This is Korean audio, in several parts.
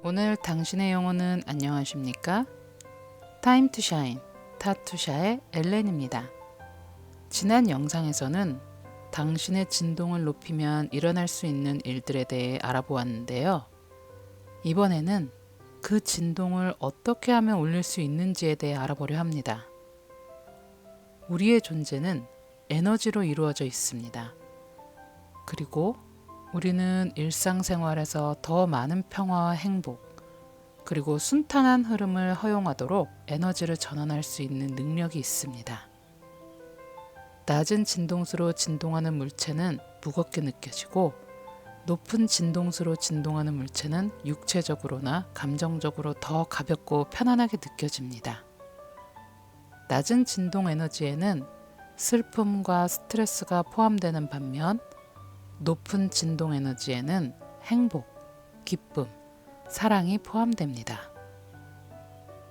오늘 당신의 영혼은 안녕하십니까? 타임 투 샤인, 타투샤의 엘렌입니다. 지난 영상에서는 당신의 진동을 높이면 일어날 수 있는 일들에 대해 알아보았는데요. 이번에는 그 진동을 어떻게 하면 올릴 수 있는지에 대해 알아보려 합니다. 우리의 존재는 에너지로 이루어져 있습니다. 그리고 우리는 일상생활에서 더 많은 평화와 행복, 그리고 순탄한 흐름을 허용하도록 에너지를 전환할 수 있는 능력이 있습니다. 낮은 진동수로 진동하는 물체는 무겁게 느껴지고, 높은 진동수로 진동하는 물체는 육체적으로나 감정적으로 더 가볍고 편안하게 느껴집니다. 낮은 진동 에너지에는 슬픔과 스트레스가 포함되는 반면, 높은 진동 에너지에는 행복, 기쁨, 사랑이 포함됩니다.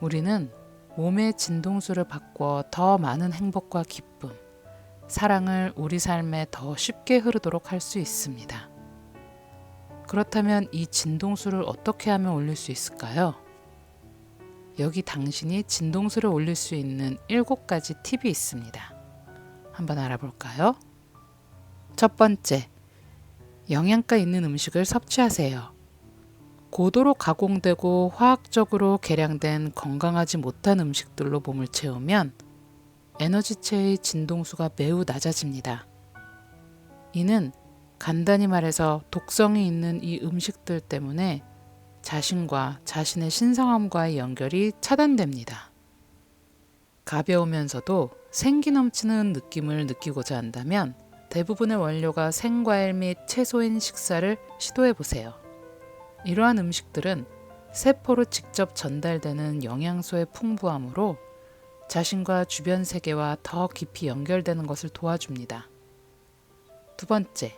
우리는 몸의 진동수를 바꿔 더 많은 행복과 기쁨, 사랑을 우리 삶에 더 쉽게 흐르도록 할 수 있습니다. 그렇다면 이 진동수를 어떻게 하면 올릴 수 있을까요? 여기 당신이 진동수를 올릴 수 있는 7가지 팁이 있습니다. 한번 알아볼까요? 첫 번째, 영양가 있는 음식을 섭취하세요. 고도로 가공되고 화학적으로 개량된 건강하지 못한 음식들로 몸을 채우면 에너지체의 진동수가 매우 낮아집니다. 이는 간단히 말해서 독성이 있는 이 음식들 때문에 자신과 자신의 신성함과의 연결이 차단됩니다. 가벼우면서도 생기 넘치는 느낌을 느끼고자 한다면 대부분의 원료가 생과일 및 채소인 식사를 시도해 보세요. 이러한 음식들은 세포로 직접 전달되는 영양소의 풍부함으로 자신과 주변 세계와 더 깊이 연결되는 것을 도와줍니다. 두 번째,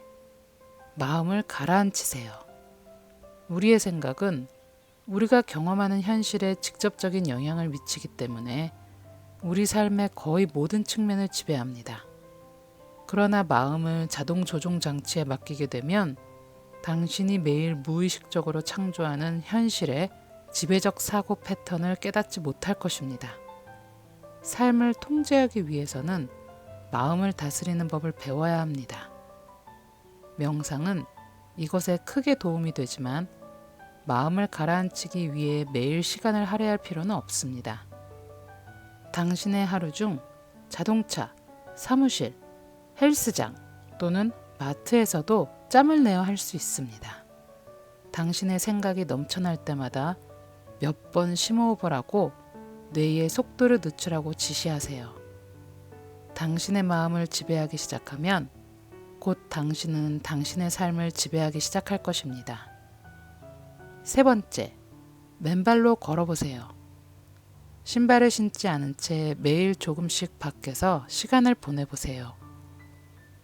마음을 가라앉히세요. 우리의 생각은 우리가 경험하는 현실에 직접적인 영향을 미치기 때문에 우리 삶의 거의 모든 측면을 지배합니다. 그러나 마음을 자동 조종 장치에 맡기게 되면 당신이 매일 무의식적으로 창조하는 현실의 지배적 사고 패턴을 깨닫지 못할 것입니다. 삶을 통제하기 위해서는 마음을 다스리는 법을 배워야 합니다. 명상은 이것에 크게 도움이 되지만 마음을 가라앉히기 위해 매일 시간을 할애할 필요는 없습니다. 당신의 하루 중 자동차, 사무실, 헬스장 또는 마트에서도 짬을 내어 할 수 있습니다. 당신의 생각이 넘쳐날 때마다 몇 번 심호흡을 하고 뇌의 속도를 늦추라고 지시하세요. 당신의 마음을 지배하기 시작하면 곧 당신은 당신의 삶을 지배하기 시작할 것입니다. 세 번째, 맨발로 걸어보세요. 신발을 신지 않은 채 매일 조금씩 밖에서 시간을 보내보세요.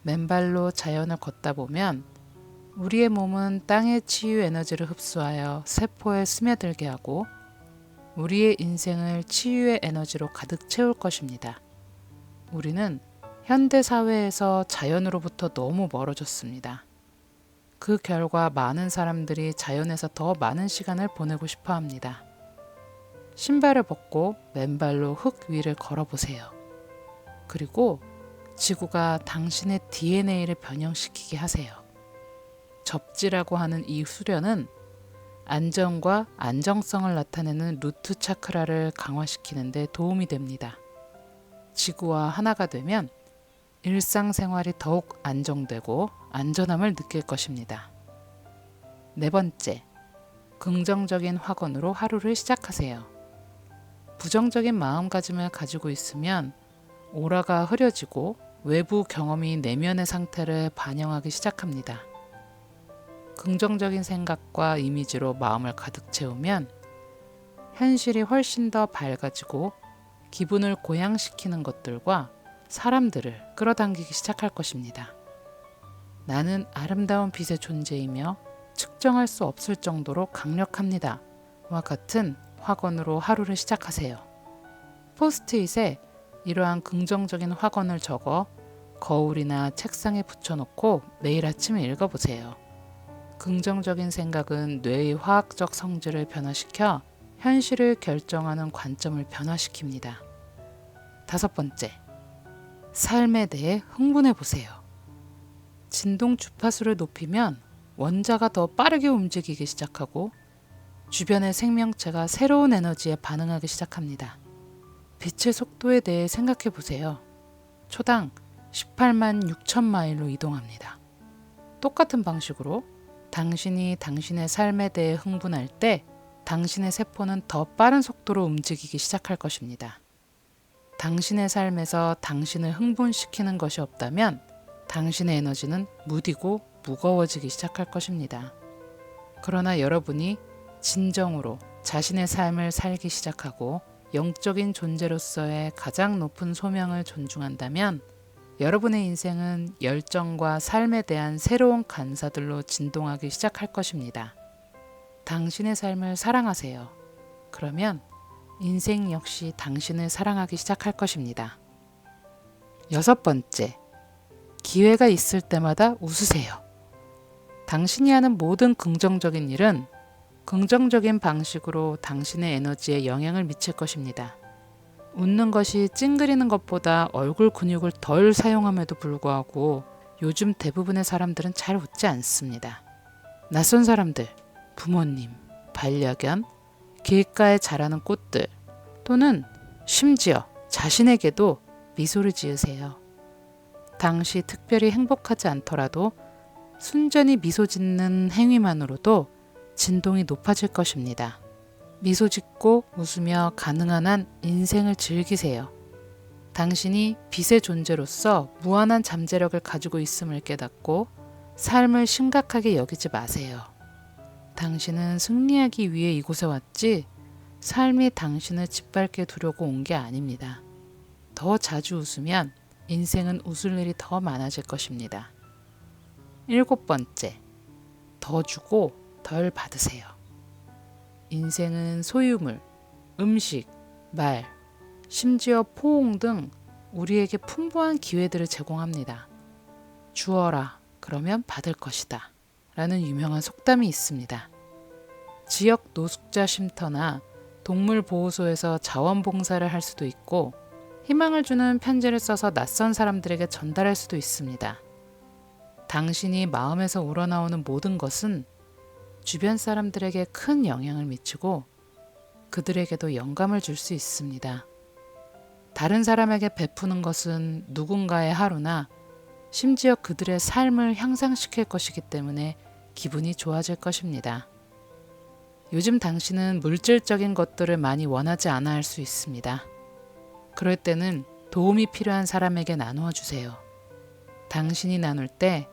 맨발로 자연을 걷다 보면 우리의 몸은 땅의 치유 에너지를 흡수하여 세포에 스며들게 하고 우리의 인생을 치유의 에너지로 가득 채울 것입니다. 우리는 현대 사회에서 자연으로부터 너무 멀어졌습니다. 그 결과 많은 사람들이 자연에서 더 많은 시간을 보내고 싶어 합니다. 신발을 벗고 맨발로 흙 위를 걸어보세요. 그리고 지구가 당신의 DNA를 변형시키게 하세요. 접지라고 하는 이 수련은 안정과 안정성을 나타내는 루트 차크라를 강화시키는 데 도움이 됩니다. 지구와 하나가 되면 일상생활이 더욱 안정되고 안전함을 느낄 것입니다. 네 번째, 긍정적인 확언으로 하루를 시작하세요. 부정적인 마음가짐을 가지고 있으면 오라가 흐려지고 외부 경험이 내면의 상태를 반영하기 시작합니다. 긍정적인 생각과 이미지로 마음을 가득 채우면 현실이 훨씬 더 밝아지고 기분을 고양시키는 것들과 사람들을 끌어당기기 시작할 것입니다. 나는 아름다운 빛의 존재이며 측정할 수 없을 정도로 강력합니다. 와 같은 확언으로 하루를 시작하세요. 포스트잇에 이러한 긍정적인 확언을 적어 거울이나 책상에 붙여놓고 매일 아침에 읽어보세요. 긍정적인 생각은 뇌의 화학적 성질을 변화시켜 현실을 결정하는 관점을 변화시킵니다. 5번째, 삶에 대해 흥분해 보세요. 진동 주파수를 높이면 원자가 더 빠르게 움직이기 시작하고 주변의 생명체가 새로운 에너지에 반응하기 시작합니다. 빛의 속도에 대해 생각해 보세요. 초당 18만 6천 마일로 이동합니다. 똑같은 방식으로 당신이 당신의 삶에 대해 흥분할 때 당신의 세포는 더 빠른 속도로 움직이기 시작할 것입니다. 당신의 삶에서 당신을 흥분시키는 것이 없다면 당신의 에너지는 무디고 무거워지기 시작할 것입니다. 그러나 여러분이 진정으로 자신의 삶을 살기 시작하고 영적인 존재로서의 가장 높은 소명을 존중한다면 여러분의 인생은 열정과 삶에 대한 새로운 간사들로 진동하기 시작할 것입니다. 당신의 삶을 사랑하세요. 그러면 인생 역시 당신을 사랑하기 시작할 것입니다. 6번째, 기회가 있을 때마다 웃으세요. 당신이 하는 모든 긍정적인 일은 긍정적인 방식으로 당신의 에너지에 영향을 미칠 것입니다. 웃는 것이 찡그리는 것보다 얼굴 근육을 덜 사용함에도 불구하고 요즘 대부분의 사람들은 잘 웃지 않습니다. 낯선 사람들, 부모님, 반려견, 길가에 자라는 꽃들 또는 심지어 자신에게도 미소를 지으세요. 당시 특별히 행복하지 않더라도 순전히 미소 짓는 행위만으로도 진동이 높아질 것입니다. 미소 짓고 웃으며 가능한 한 인생을 즐기세요. 당신이 빛의 존재로서 무한한 잠재력을 가지고 있음을 깨닫고 삶을 심각하게 여기지 마세요. 당신은 승리하기 위해 이곳에 왔지 삶이 당신을 짓밟게 두려고 온 게 아닙니다. 더 자주 웃으면 인생은 웃을 일이 더 많아질 것입니다. 7번째, 더 주고 덜 받으세요. 인생은 소유물, 음식, 말, 심지어 포옹 등 우리에게 풍부한 기회들을 제공합니다. 주어라, 그러면 받을 것이다 라는 유명한 속담이 있습니다. 지역 노숙자 쉼터나 동물 보호소에서 자원봉사를 할 수도 있고 희망을 주는 편지를 써서 낯선 사람들에게 전달할 수도 있습니다. 당신이 마음에서 우러나오는 모든 것은 주변 사람들에게 큰 영향을 미치고 그들에게도 영감을 줄 수 있습니다. 다른 사람에게 베푸는 것은 누군가의 하루나 심지어 그들의 삶을 향상시킬 것이기 때문에 기분이 좋아질 것입니다. 요즘 당신은 물질적인 것들을 많이 원하지 않아 할 수 있습니다. 그럴 때는 도움이 필요한 사람에게 나누어 주세요. 당신이 나눌 때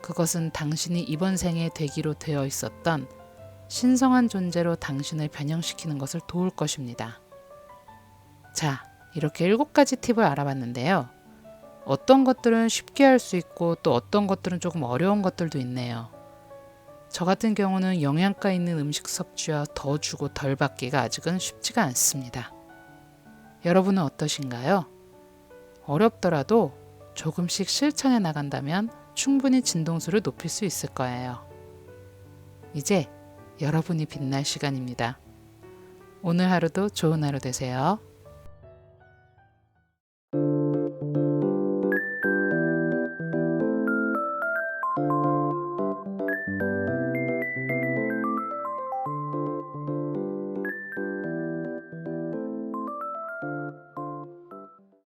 그것은 당신이 이번 생에 되기로 되어 있었던 신성한 존재로 당신을 변형시키는 것을 도울 것입니다. 자, 이렇게 7가지 팁을 알아봤는데요. 어떤 것들은 쉽게 할 수 있고 또 어떤 것들은 조금 어려운 것들도 있네요. 저 같은 경우는 영양가 있는 음식 섭취와 더 주고 덜 받기가 아직은 쉽지가 않습니다. 여러분은 어떠신가요? 어렵더라도 조금씩 실천해 나간다면 충분히 진동수를 높일 수 있을 거예요. 이제 여러분이 빛날 시간입니다. 오늘 하루도 좋은 하루 되세요.